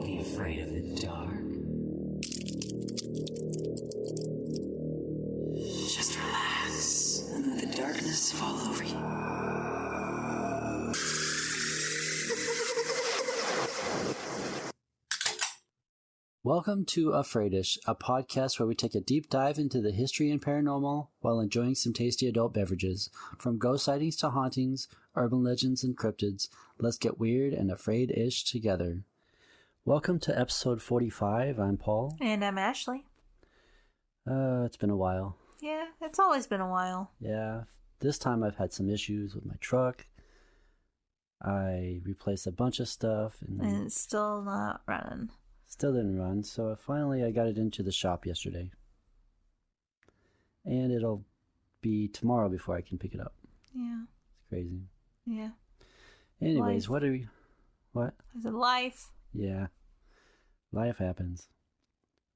be afraid of the dark. Just relax and let the darkness fall over you. Welcome to Afraidish, a podcast where we take a deep dive into the history and paranormal while enjoying some tasty adult beverages. From ghost sightings to hauntings, urban legends and cryptids, let's get weird and afraid-ish together. Welcome to episode 45. I'm Paul. And I'm Ashley. It's been a while. Yeah, it's always been a while. Yeah, this time I've had some issues with my truck. I replaced a bunch of stuff. And it's still not running. Still didn't run, so finally I got it into the shop yesterday. And it'll be tomorrow before I can pick it up. Yeah. It's crazy. Yeah. Anyways, life. What? Is it life? Yeah. Life happens.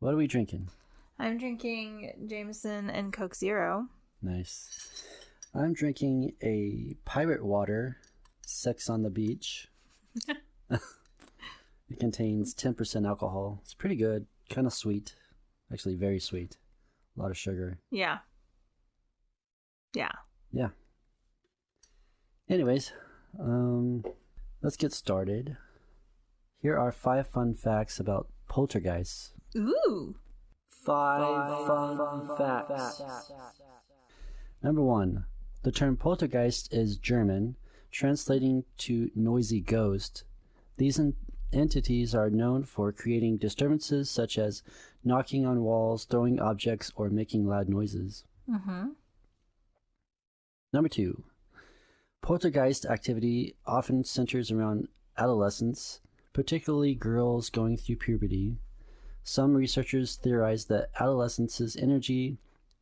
What are we drinking? I'm drinking Jameson and Coke Zero. Nice. I'm drinking a Pirate Water, Sex on the Beach. It contains 10% alcohol. It's pretty good. Kind of sweet. Actually, very sweet. A lot of sugar. Yeah. Yeah. Yeah. Anyways, let's get started. Here are 5 fun facts about poltergeists. Ooh. 5 fun facts. Number 1. The term poltergeist is German, translating to noisy ghost. These entities are known for creating disturbances such as knocking on walls, throwing objects, or making loud noises. Mm-hmm. Number 2. Poltergeist activity often centers around adolescents, particularly girls going through puberty. Some researchers theorize that adolescents' energy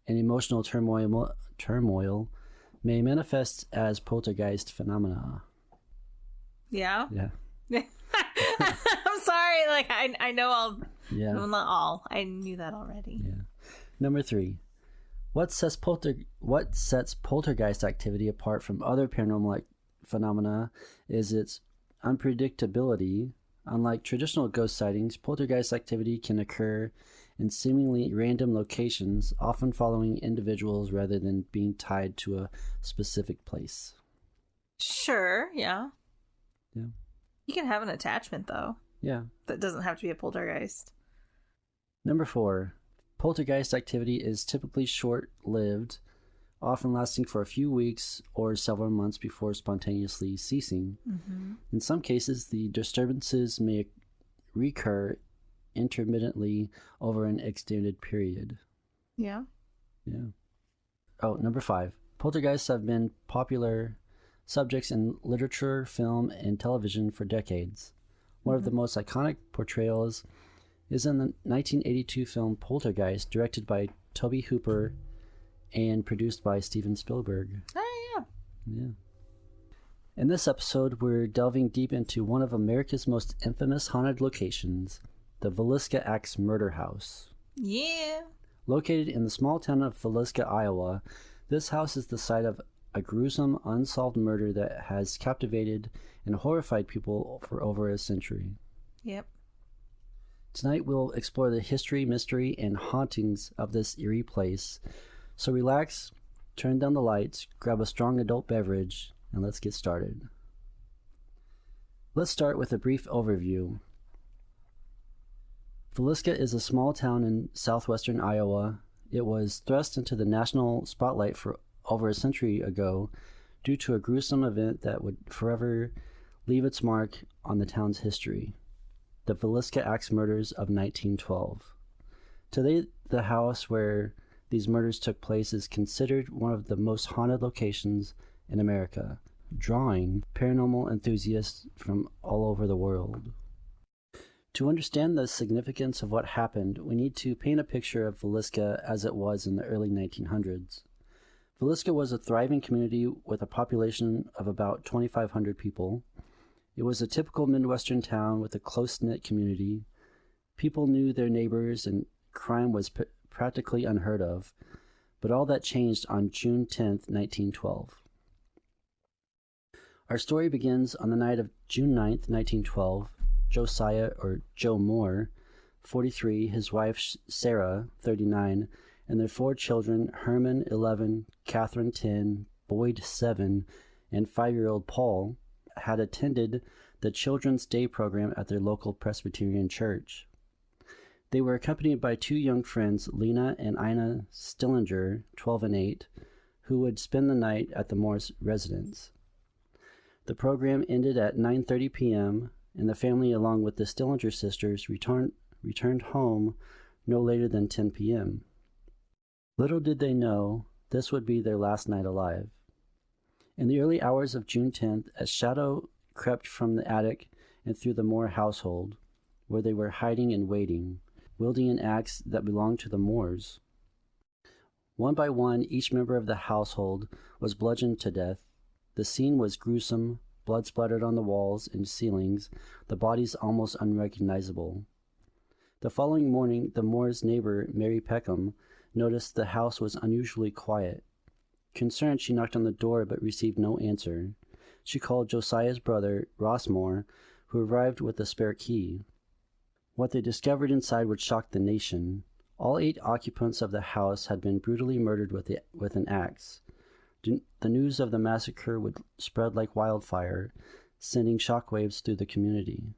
and emotional turmoil may manifest as poltergeist phenomena. Yeah? Yeah. I'm sorry, like I know all. Yeah. Well, not all. I knew that already. Yeah. Number 3. What sets poltergeist activity apart from other paranormal phenomena is its unpredictability. Unlike traditional ghost sightings, poltergeist activity can occur in seemingly random locations, often following individuals rather than being tied to a specific place. Sure, yeah. Yeah. You can have an attachment, though. Yeah. That doesn't have to be a poltergeist. Number 4. Poltergeist activity is typically short-lived, often lasting for a few weeks or several months before spontaneously ceasing. Mm-hmm. In some cases, the disturbances may recur intermittently over an extended period. Yeah. Yeah. Oh, number 5. Poltergeists have been popular subjects in literature, film, and television for decades. One of the most iconic portrayals is in the 1982 film Poltergeist, directed by Tobe Hooper and produced by Steven Spielberg. Oh, yeah. Yeah. In this episode, we're delving deep into one of America's most infamous haunted locations, the Villisca Ax Murder House. Yeah. Located in the small town of Villisca, Iowa, this house is the site of a gruesome, unsolved murder that has captivated and horrified people for over a century. Yep. Tonight we'll explore the history, mystery, and hauntings of this eerie place. So relax, turn down the lights, grab a strong adult beverage, and let's get started. Let's start with a brief overview. Villisca is a small town in southwestern Iowa. It was thrust into the national spotlight for over a century ago due to a gruesome event that would forever leave its mark on the town's history, the Villisca Ax murders of 1912. Today, the house where these murders took place is considered one of the most haunted locations in America, drawing paranormal enthusiasts from all over the world. To understand the significance of what happened, we need to paint a picture of Villisca as it was in the early 1900s. Villisca was a thriving community with a population of about 2,500 people. It was a typical Midwestern town with a close-knit community. People knew their neighbors and crime was practically unheard of, but all that changed on June 10th, 1912. Our story begins on the night of June 9th, 1912. Josiah or Joe Moore, 43, his wife Sarah, 39, and their 4 children, Herman, 11, Catherine, 10, Boyd, 7, and 5-year-old Paul, had attended the Children's Day program at their local Presbyterian church. They were accompanied by 2 young friends, Lena and Ina Stillinger, 12 and 8, who would spend the night at the Morris residence. The program ended at 9:30 p.m., and the family, along with the Stillinger sisters, returned home no later than 10 p.m. Little did they know this would be their last night alive. In the early hours of June 10th, a shadow crept from the attic and through the Moore household, where they were hiding and waiting, wielding an axe that belonged to the Moores. One by one, each member of the household was bludgeoned to death. The scene was gruesome, blood splattered on the walls and ceilings, the bodies almost unrecognizable. The following morning, the Moores' neighbor, Mary Peckham, noticed the house was unusually quiet. Concerned, she knocked on the door but received no answer. She called Josiah's brother, Ross Moore, who arrived with a spare key. What they discovered inside would shock the nation. All 8 occupants of the house had been brutally murdered with an axe. The news of the massacre would spread like wildfire, sending shockwaves through the community.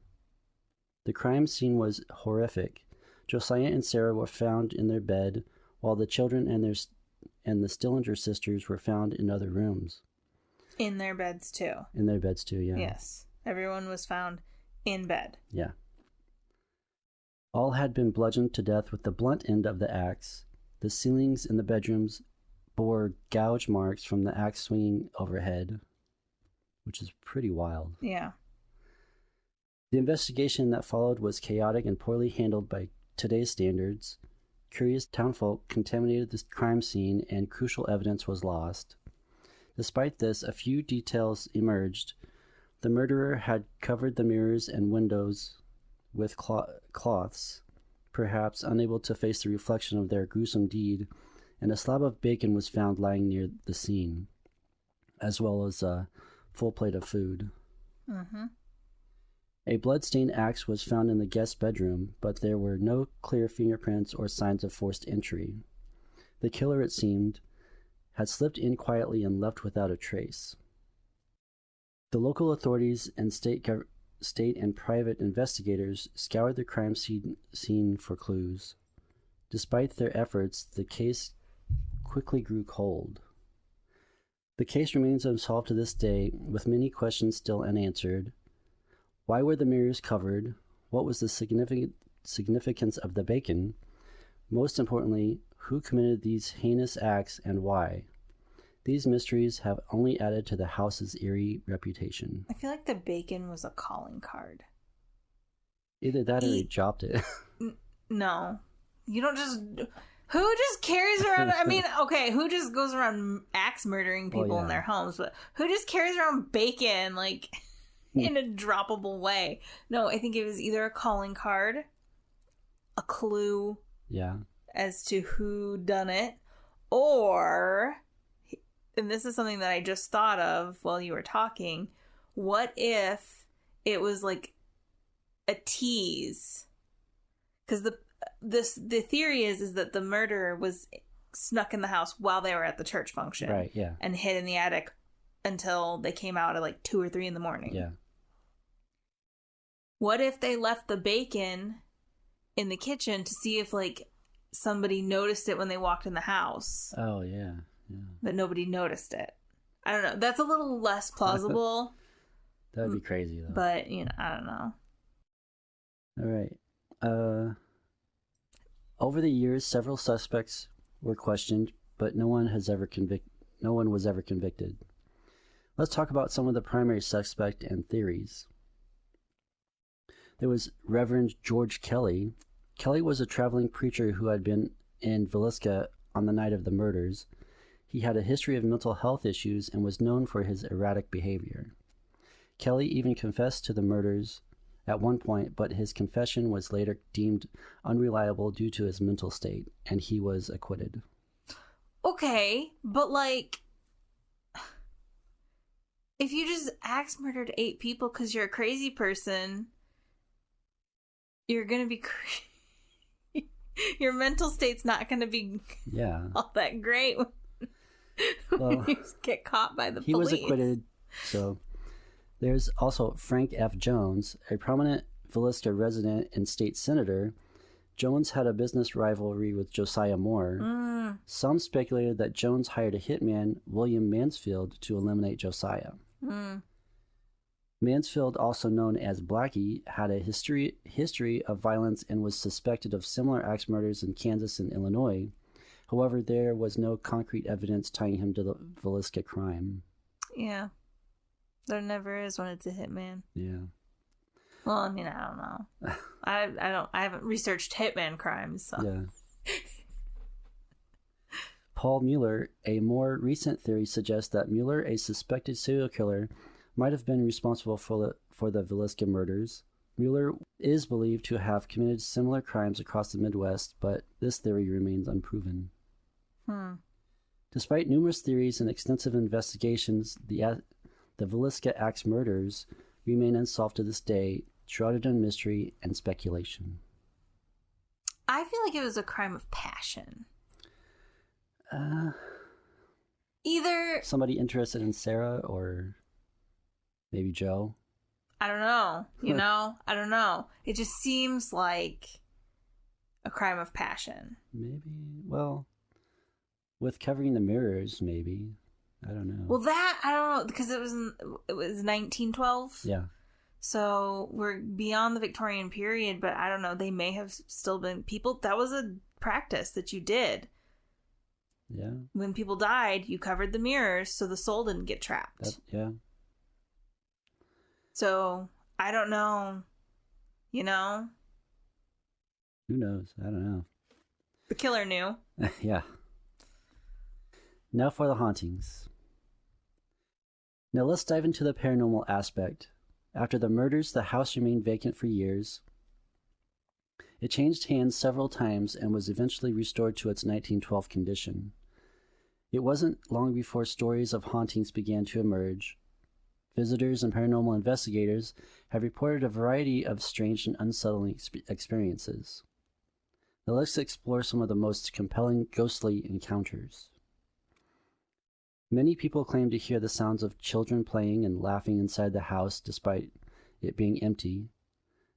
The crime scene was horrific. Josiah and Sarah were found in their bed, while the children and the Stillinger sisters were found in other rooms. In their beds, too. In their beds, too, yeah. Yes. Everyone was found in bed. Yeah. All had been bludgeoned to death with the blunt end of the axe. The ceilings in the bedrooms bore gouge marks from the axe swinging overhead, which is pretty wild. Yeah. The investigation that followed was chaotic and poorly handled by today's standards. Curious townfolk contaminated the crime scene and crucial evidence was lost. Despite this, a few details emerged. The murderer had covered the mirrors and windows with cloths, perhaps unable to face the reflection of their gruesome deed, and a slab of bacon was found lying near the scene, as well as a full plate of food. Mm-hmm. A blood-stained axe was found in the guest bedroom, but there were no clear fingerprints or signs of forced entry. The killer, it seemed, had slipped in quietly and left without a trace. The local authorities and state and private investigators scoured the crime scene for clues. Despite their efforts, the case quickly grew cold. The case remains unsolved to this day, with many questions still unanswered. Why were the mirrors covered? What was the significance of the bacon? Most importantly, who committed these heinous acts and why? These mysteries have only added to the house's eerie reputation. I feel like the bacon was a calling card. Either that or he dropped it. No. You don't just... Who just carries around... I mean, okay, who just goes around axe murdering people in their homes? But who just carries around bacon, like, in a droppable way? No, I think it was either a calling card, a clue as to who done it, or... And this is something that I just thought of while you were talking. What if it was like a tease? Because the theory is that the murderer was snuck in the house while they were at the church function, right? Yeah, and hid in the attic until they came out at like 2 or 3 in the morning. Yeah. What if they left the bacon in the kitchen to see if like somebody noticed it when they walked in the house? Oh yeah. Yeah. But nobody noticed it. I don't know. That's a little less plausible. That would be crazy, though. But, I don't know. All right. Over the years, several suspects were questioned, but no one was ever convicted. Let's talk about some of the primary suspects and theories. There was Reverend George Kelly. Kelly was a traveling preacher who had been in Villisca on the night of the murders. He had a history of mental health issues and was known for his erratic behavior. Kelly even confessed to the murders at one point, but his confession was later deemed unreliable due to his mental state, and he was acquitted. Okay, but like, if you just axe murdered 8 people because you're a crazy person, you're gonna be your mental state's not gonna be all that great when you get caught by the police. He was acquitted. So there's also Frank F. Jones, a prominent Villisca resident and state senator. Jones had a business rivalry with Josiah Moore. Some speculated that Jones hired a hitman, William Mansfield, to eliminate Josiah. Mansfield, also known as Blackie, had a history of violence and was suspected of similar axe murders in Kansas and Illinois. However, there was no concrete evidence tying him to the Villisca crime. Yeah. There never is when it's a hitman. Yeah. Well, I mean, I don't know. I haven't researched hitman crimes, so. Yeah. Paul Mueller, a more recent theory suggests that Mueller, a suspected serial killer, might have been responsible for the Villisca murders. Mueller is believed to have committed similar crimes across the Midwest, but this theory remains unproven. Despite numerous theories and extensive investigations, the Villisca Ax murders remain unsolved to this day, shrouded in mystery and speculation. I feel like it was a crime of passion. Either somebody interested in Sarah or maybe Joe. I don't know. I don't know. It just seems like a crime of passion. Maybe. Well, with covering the mirrors, maybe. I don't know. Well, that I don't know because it was 1912. Yeah. So we're beyond the Victorian period, but I don't know. They may have still been people. That was a practice that you did. Yeah. When people died, you covered the mirrors so the soul didn't get trapped. Yeah. So I don't know. Who knows? I don't know. The killer knew. Yeah. Now for the hauntings. Now let's dive into the paranormal aspect. After the murders, the house remained vacant for years. It changed hands several times and was eventually restored to its 1912 condition. It wasn't long before stories of hauntings began to emerge. Visitors and paranormal investigators have reported a variety of strange and unsettling experiences. Now let's explore some of the most compelling ghostly encounters. Many people claim to hear the sounds of children playing and laughing inside the house despite it being empty.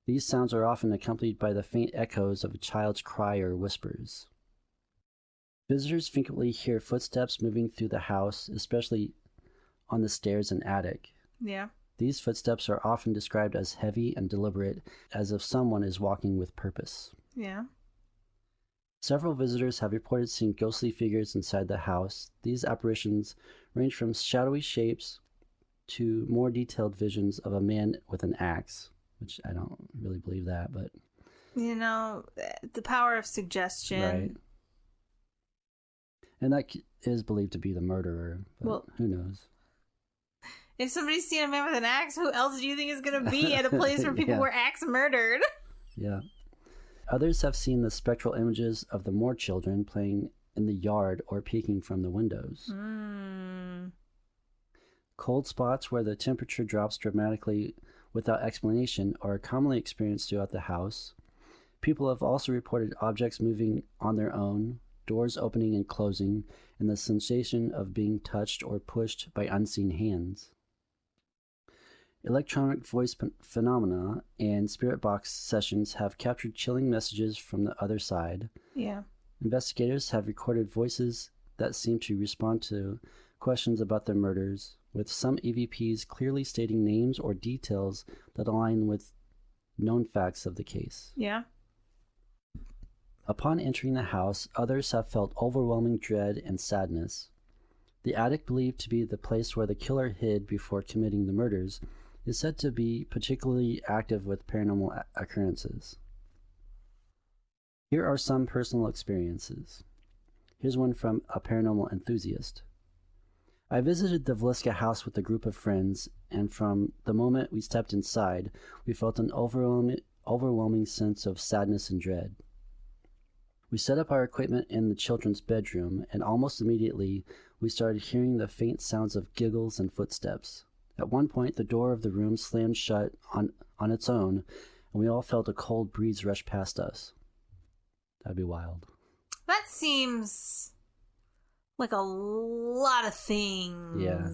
These sounds are often accompanied by the faint echoes of a child's cry or whispers. Visitors frequently hear footsteps moving through the house, especially on the stairs and attic. Yeah. These footsteps are often described as heavy and deliberate, as if someone is walking with purpose. Yeah. Several visitors have reported seeing ghostly figures inside the house. These apparitions range from shadowy shapes to more detailed visions of a man with an axe, which I don't really believe that, but... the power of suggestion. Right. And that is believed to be the murderer, but well, who knows? If somebody's seen a man with an axe, who else do you think is going to be at a place where people were axe murdered? Yeah. Others have seen the spectral images of the Moore children playing in the yard or peeking from the windows. Cold spots where the temperature drops dramatically without explanation are commonly experienced throughout the house. People have also reported objects moving on their own, doors opening and closing, and the sensation of being touched or pushed by unseen hands. Electronic voice phenomena and spirit box sessions have captured chilling messages from the other side. Yeah. Investigators have recorded voices that seem to respond to questions about the murders, with some EVPs clearly stating names or details that align with known facts of the case. Yeah. Upon entering the house, others have felt overwhelming dread and sadness. The attic, believed to be the place where the killer hid before committing the murders, is said to be particularly active with paranormal occurrences. Here are some personal experiences. Here's one from a paranormal enthusiast. I visited the Villisca house with a group of friends, and from the moment we stepped inside, we felt an overwhelming sense of sadness and dread. We set up our equipment in the children's bedroom, and almost immediately we started hearing the faint sounds of giggles and footsteps. At one point, the door of the room slammed shut on its own, and we all felt a cold breeze rush past us. That'd be wild. That seems like a lot of things. Yeah.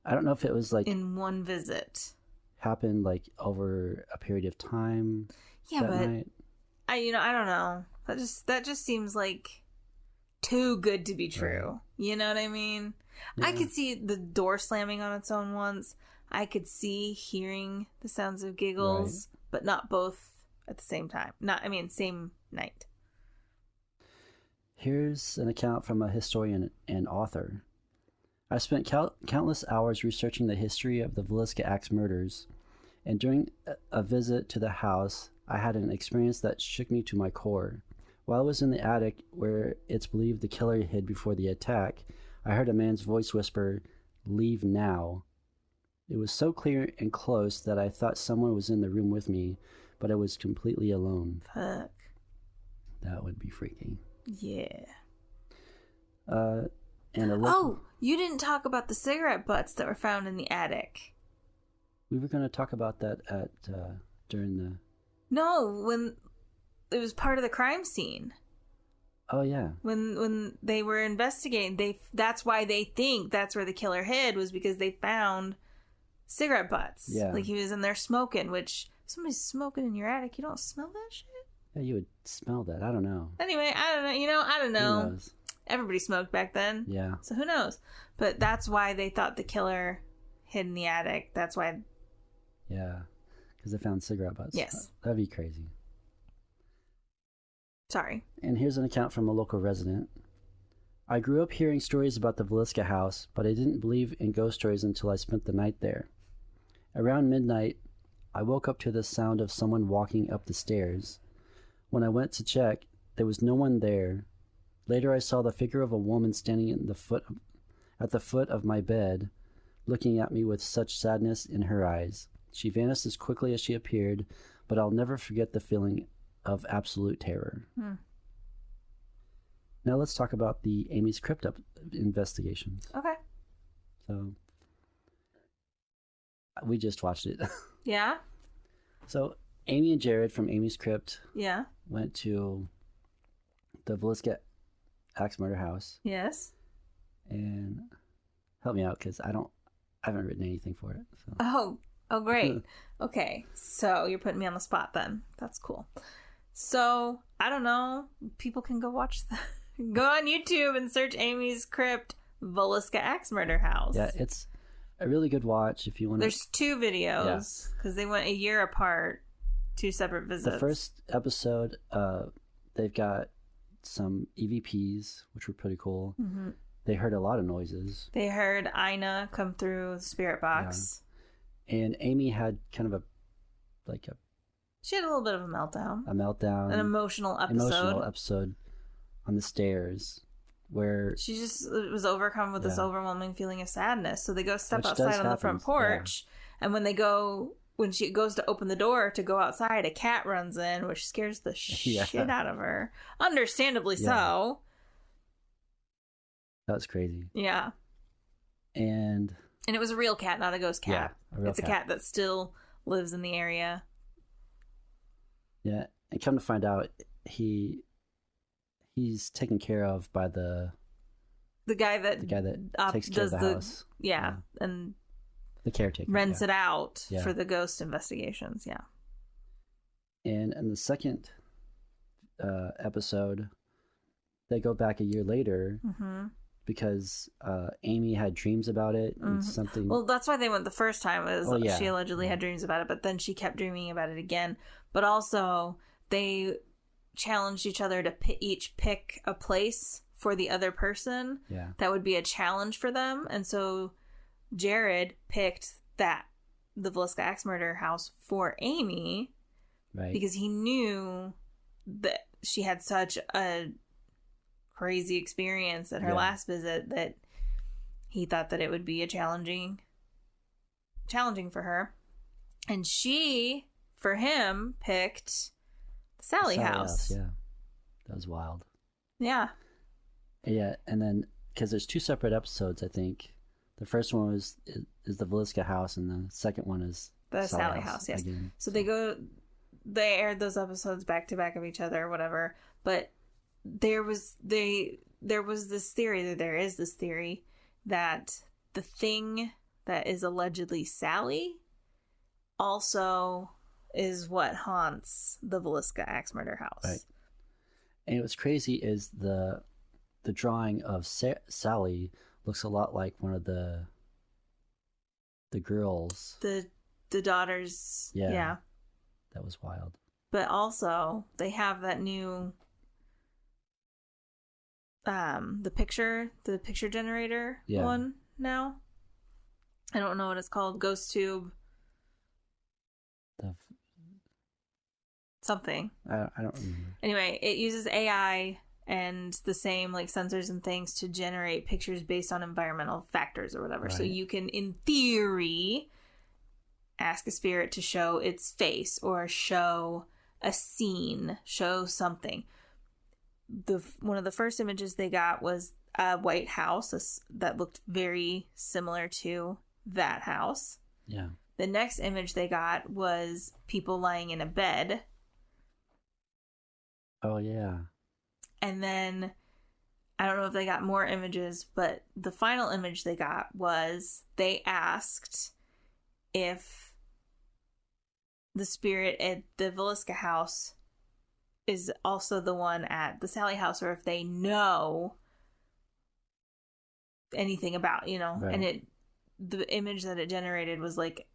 I don't know if it was like in one visit. Happened like over a period of time. Yeah, that but night. I don't know. That just seems like too good to be true. Right. You know what I mean? Yeah. I could see the door slamming on its own once. I could see hearing the sounds of giggles, right. But not both at the same time. Same night. Here's an account from a historian and author. I spent countless hours researching the history of the Villisca Ax murders, and during a visit to the house, I had an experience that shook me to my core. While I was in the attic where it's believed the killer hid before the attack, I heard a man's voice whisper, "Leave now." It was so clear and close that I thought someone was in the room with me, but I was completely alone. Fuck. That would be freaky. Yeah. You didn't talk about the cigarette butts that were found in the attic. We were going to talk about that during the... No, when it was part of the crime scene. Oh, yeah. When they were investigating, that's why they think that's where the killer hid, was because they found cigarette butts. Yeah. Like he was in there smoking, which somebody's smoking in your attic. You don't smell that shit? Yeah, you would smell that. I don't know. Anyway, I don't know. I don't know. Who knows? Everybody smoked back then. Yeah. So who knows? But that's why they thought the killer hid in the attic. That's why. Yeah. Because they found cigarette butts. Yes. That'd be crazy. Sorry. And here's an account from a local resident. I grew up hearing stories about the Villisca house, but I didn't believe in ghost stories until I spent the night there. Around midnight, I woke up to the sound of someone walking up the stairs. When I went to check, there was no one there. Later, I saw the figure of a woman standing at the foot of my bed, looking at me with such sadness in her eyes. She vanished as quickly as she appeared, but I'll never forget the feeling of absolute terror. Now let's talk about the Amy's Crypt investigations. Okay. So, we just watched it. Yeah? So, Amy and Jared from Amy's Crypt went to the Villisca Ax Murder House. Yes. And help me out, because I haven't written anything for it. So. Oh, great. Okay, so you're putting me on the spot then. That's cool. So, I don't know. People can go go on YouTube and search Amy's Crypt Villisca Ax Murder House. Yeah, it's a really good watch if you want to. There's 2 videos, because they went a year apart, 2 separate visits. The first episode, they've got some EVPs, which were pretty cool. Mm-hmm. They heard a lot of noises. They heard Ina come through the spirit box. Yeah. And Amy had kind of she had a little bit of a meltdown. An emotional episode on the stairs where she just was overcome with this overwhelming feeling of sadness. So they go step outside on the front porch, and when she goes to open the door to go outside, a cat runs in, which scares the shit out of her. Understandably so. That was crazy. Yeah. And it was a real cat, not a ghost cat. Yeah, a cat that still lives in the area. Yeah, and come to find out, he's taken care of by the guy that takes care of the house. Yeah, and the caretaker rents it out for the ghost investigations. Yeah. And in the second episode, they go back a year later. Mm-hmm. Because Amy had dreams about it and something. Well, that's why they went the first time. She allegedly had dreams about it, but then she kept dreaming about it again. But also, they challenged each other to each pick a place for the other person. Yeah, that would be a challenge for them. And so, Jared picked the Villisca Ax Murder House for Amy, right? Because he knew that she had such a crazy experience at her last visit that he thought that it would be a challenging for her. And she, for him, picked the Sally house. Yeah. That was wild. Yeah. Yeah, and then because there's 2 separate episodes, I think. The first one is the Villisca house, and the second one is The Sally House, yes. Again. So they aired those episodes back to back of each other or whatever. But there is this theory that the thing that is allegedly Sally also is what haunts the Villisca Ax Murder House. Right. And what's crazy is the drawing of Sally looks a lot like one of the girls. The daughters. Yeah. That was wild. But also, they have that new the picture generator one now. I don't know what it's called. Ghost Tube. Something. I don't remember. Anyway, it uses AI and the same like sensors and things to generate pictures based on environmental factors or whatever. Right. So you can, in theory, ask a spirit to show its face or show a scene, show something. One of the first images they got was a white house that looked very similar to that house. Yeah. The next image they got was people lying in a bed. Oh, yeah. And then, I don't know if they got more images, but the final image they got was they asked if the spirit at the Villisca house is also the one at the Sally house, or if they know anything about, right. And the image that it generated was like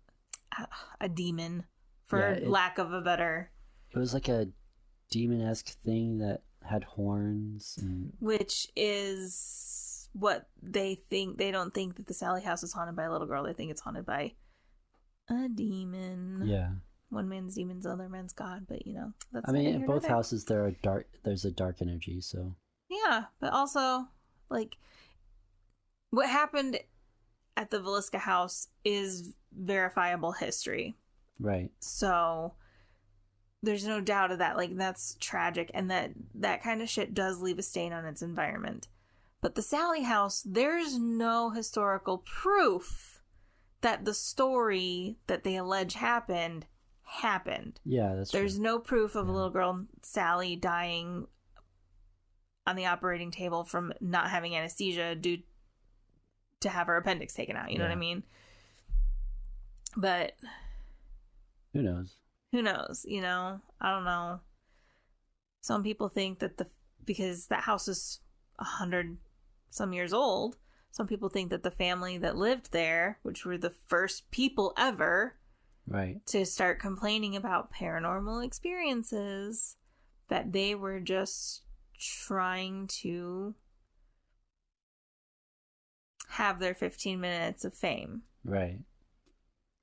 a demon, for lack of a better. It was like a demon-esque thing that had horns, which is what they think. They don't think that the Sally house is haunted by a little girl. They think it's haunted by a demon. Yeah. One man's demon's the other man's god, but that's. I mean, in both houses there's a dark energy, so. Yeah, but also, like, what happened at the Villisca house is verifiable history. Right. So there's no doubt of that. Like, that's tragic, and that kind of shit does leave a stain on its environment. But the Sally house, there's no historical proof that the story that they allege happened. Yeah, that's There's true. no proof of a little girl, Sally, dying on the operating table from not having anesthesia due to have her appendix taken out. You know what I mean? But who knows? I don't know. Some people think that because that house is 100 some years old, some people think that the family that lived there, which were the first people ever right to start complaining about paranormal experiences, that they were just trying to have their 15 minutes of fame. Right.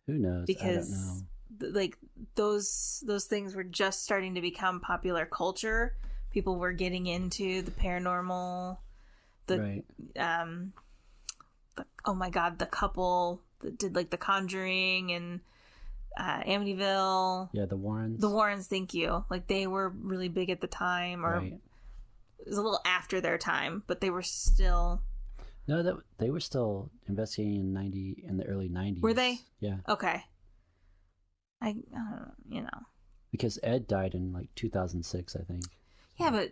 Who knows? Because I don't know. Like those things were just starting to become popular culture. People were getting into the paranormal. Oh my god, the couple that did like The Conjuring and Amityville. Yeah, the Warrens. The Warrens, thank you. Like, they were really big at the time, or it was a little after their time, but they were still. No, they were still investigating in the early 90s. Were they? Yeah. Okay. Because Ed died in like 2006, I think. Yeah, but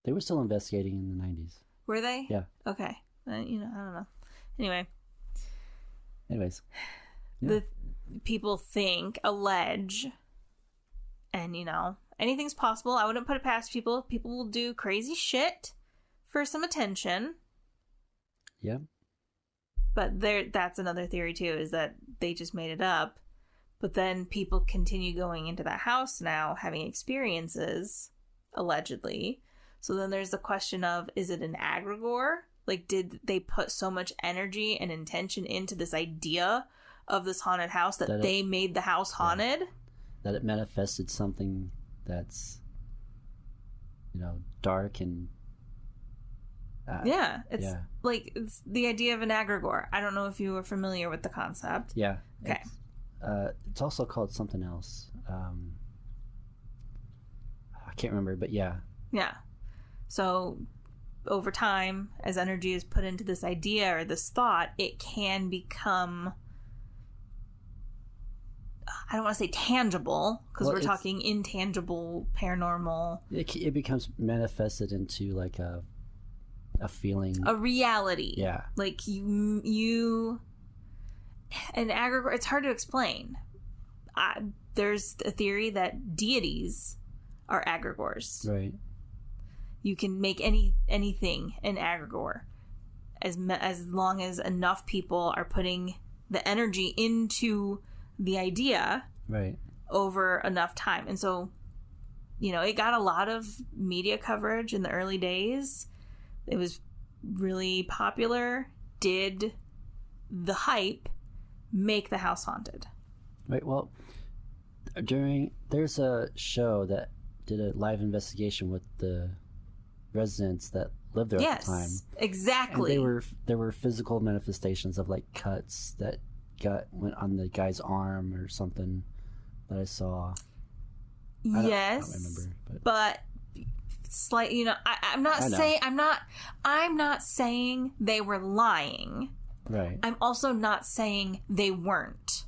they were still investigating in the 90s. Were they? Yeah. Okay. I don't know. Anyways. Yeah. The people allege, and anything's possible. I wouldn't put it past people. People will do crazy shit for some attention. Yeah. But that's another theory too, is that they just made it up. But then people continue going into that house now, having experiences, allegedly. So then there's the question of, is it an egregore? Like, did they put so much energy and intention into this idea of this haunted house that they made the house haunted? That it manifested something that's, dark and... it's the idea of an egregore. I don't know if you were familiar with the concept. Yeah. Okay. It's also called something else. I can't remember, but yeah. Yeah. So over time, as energy is put into this idea or this thought, it can become I don't want to say tangible, because we're talking intangible, paranormal. It becomes manifested into like a feeling. A reality. Yeah. Like you an egregore, it's hard to explain. There's a theory that deities are egregores. Right. You can make anything an egregore as long as enough people are putting the energy into the idea right over enough time. And so, it got a lot of media coverage in the early days. It was really popular. Did the hype make the house haunted? Right. Well, there's a show that did a live investigation with the residents that lived there at the time. Yes, exactly. And there were physical manifestations of like cuts that went on the guy's arm or something that I saw. Yes, I don't remember, but slight. I'm not saying they were lying. Right. I'm also not saying they weren't.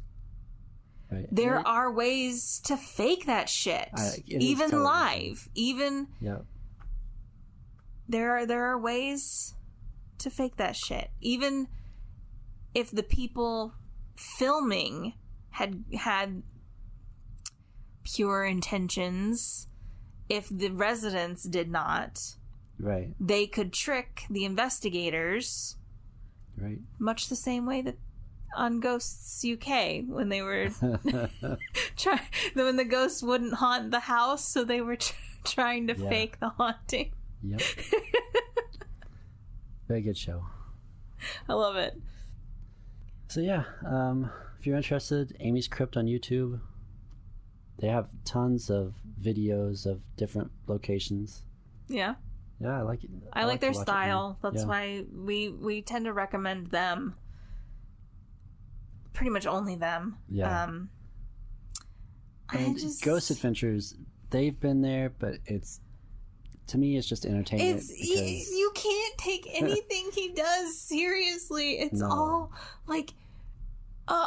Right. There are ways to fake that shit, even live. Even there are ways to fake that shit. Even if the people filming had pure intentions, if the residents did not, right, they could trick the investigators. Right. Much the same way that on Ghosts UK, when they were when the ghosts wouldn't haunt the house, so they were trying to fake the haunting. Yep. Very good show. I love it. So yeah, if you're interested, Amy's Crypt on YouTube. They have tons of videos of different locations. Yeah. Yeah, I like it. I like their style. That's why we tend to recommend them. Pretty much only them. Yeah. Ghost Adventures, they've been there, but to me it's just entertainment. You can't take anything he does seriously. It's all like,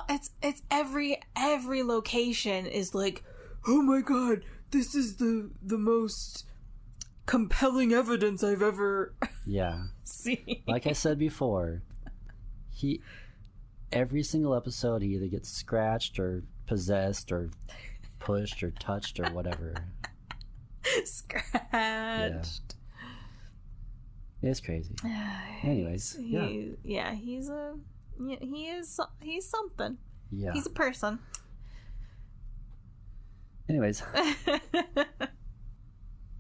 it's every location is like, oh my god, this is the most compelling evidence I've ever seen. Like I said before, every single episode he either gets scratched or possessed or pushed or touched or whatever. Scratched. Yeah. It's crazy. Anyways, he's something. Yeah. He's a person. Anyways.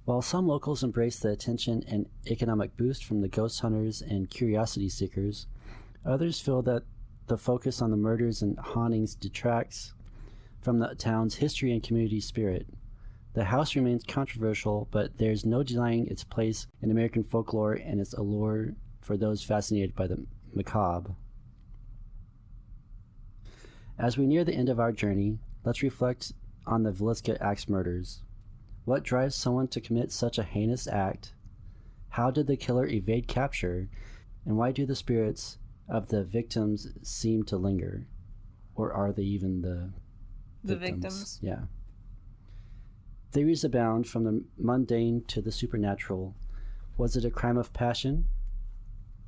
While some locals embrace the attention and economic boost from the ghost hunters and curiosity seekers, others feel that the focus on the murders and hauntings detracts from the town's history and community spirit. The house remains controversial, but there's no denying its place in American folklore and its allure for those fascinated by the macabre. As we near the end of our journey, let's reflect on the Villisca Ax murders. What drives someone to commit such a heinous act? How did the killer evade capture? And why do the spirits of the victims seem to linger? Or are they even the victims? Yeah. Theories abound, from the mundane to the supernatural. Was it a crime of passion?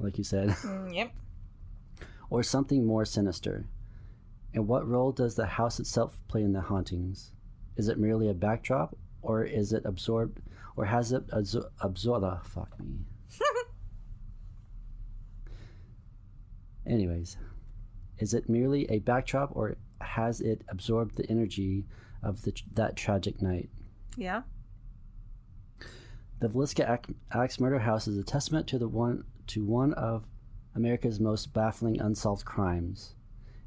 Like you said. Yep. Or something more sinister? And what role does the house itself play in the hauntings? Is it merely a backdrop? Or is it absorbed? Or has it absorbed? Fuck me. Anyways, is it merely a backdrop, or has it absorbed the energy of that tragic night? Yeah. The Villisca Ax Murder House is a testament to one of America's most baffling unsolved crimes.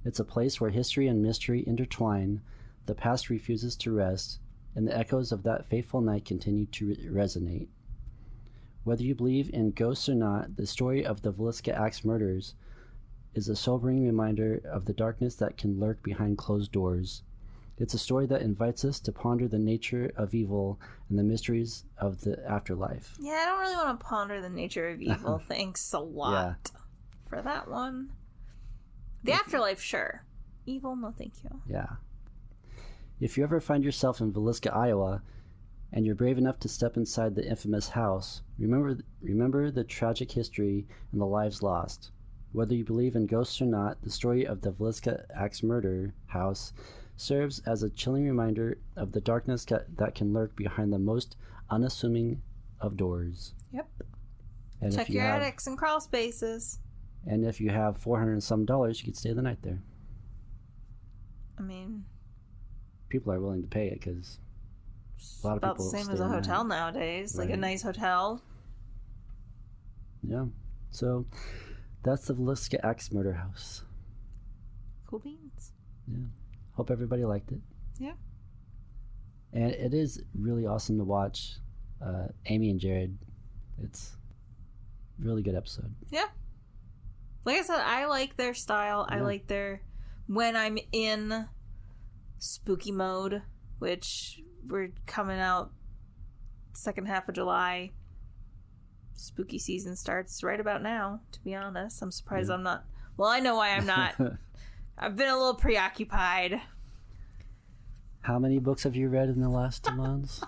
It's a place where history and mystery intertwine, the past refuses to rest, and the echoes of that fateful night continue to resonate. Whether you believe in ghosts or not, the story of the Villisca Ax murders is a sobering reminder of the darkness that can lurk behind closed doors. It's a story that invites us to ponder the nature of evil and the mysteries of the afterlife. Yeah, I don't really want to ponder the nature of evil. Thanks a lot for that one. The afterlife, sure. Evil, no thank you. Yeah. If you ever find yourself in Villisca, Iowa, and you're brave enough to step inside the infamous house, remember the tragic history and the lives lost. Whether you believe in ghosts or not, the story of the Villisca Ax Murder House serves as a chilling reminder of the darkness that can lurk behind the most unassuming of doors. Yep. And check your attics and crawl spaces. And if you have $400 and some, you could stay the night there. I mean, people are willing to pay it because a lot of about people the same stay as a the hotel night. nowadays, Right. like a nice hotel. Yeah. So that's the Villisca Ax Murder House. Cool beans. Yeah. Hope everybody liked it. Yeah. And it is really awesome to watch Amy and Jared. It's a really good episode. Yeah. Like I said, I like their style. Yeah. I like their... When I'm in spooky mode, which we're coming out second half of July. Spooky season starts right about now, to be honest. I'm surprised I'm not... Well, I know why I'm not. I've been a little preoccupied. How many books have you read in the last 2 months?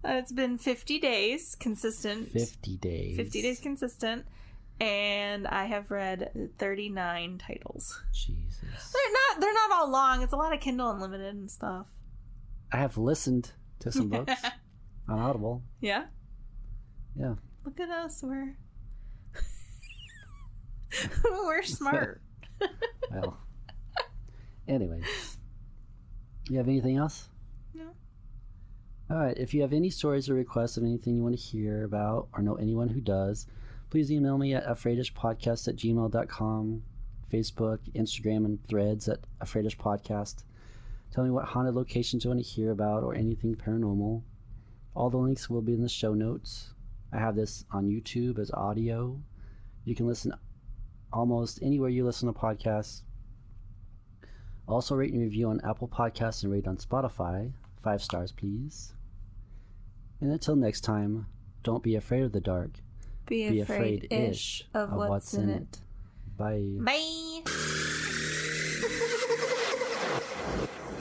It's been 50 days consistent. 50 days. 50 days consistent. And I have read 39 titles. Jesus. They're not all long. It's a lot of Kindle Unlimited and stuff. I have listened to some books on Audible. Yeah? Yeah. Look at us. We're we're smart. Well. Anyways. You have anything else? No. All right. If you have any stories or requests of anything you want to hear about or know anyone who does, please email me at afraidishpodcast@gmail.com, Facebook, Instagram, and Threads at afraidishpodcast. Tell me what haunted locations you want to hear about or anything paranormal. All the links will be in the show notes. I have this on YouTube as audio. You can listen almost anywhere you listen to podcasts. Also rate and review on Apple Podcasts and rate on Spotify. 5 stars, please. And until next time, don't be afraid of the dark. Be afraid-ish of what's in it. Bye. Bye.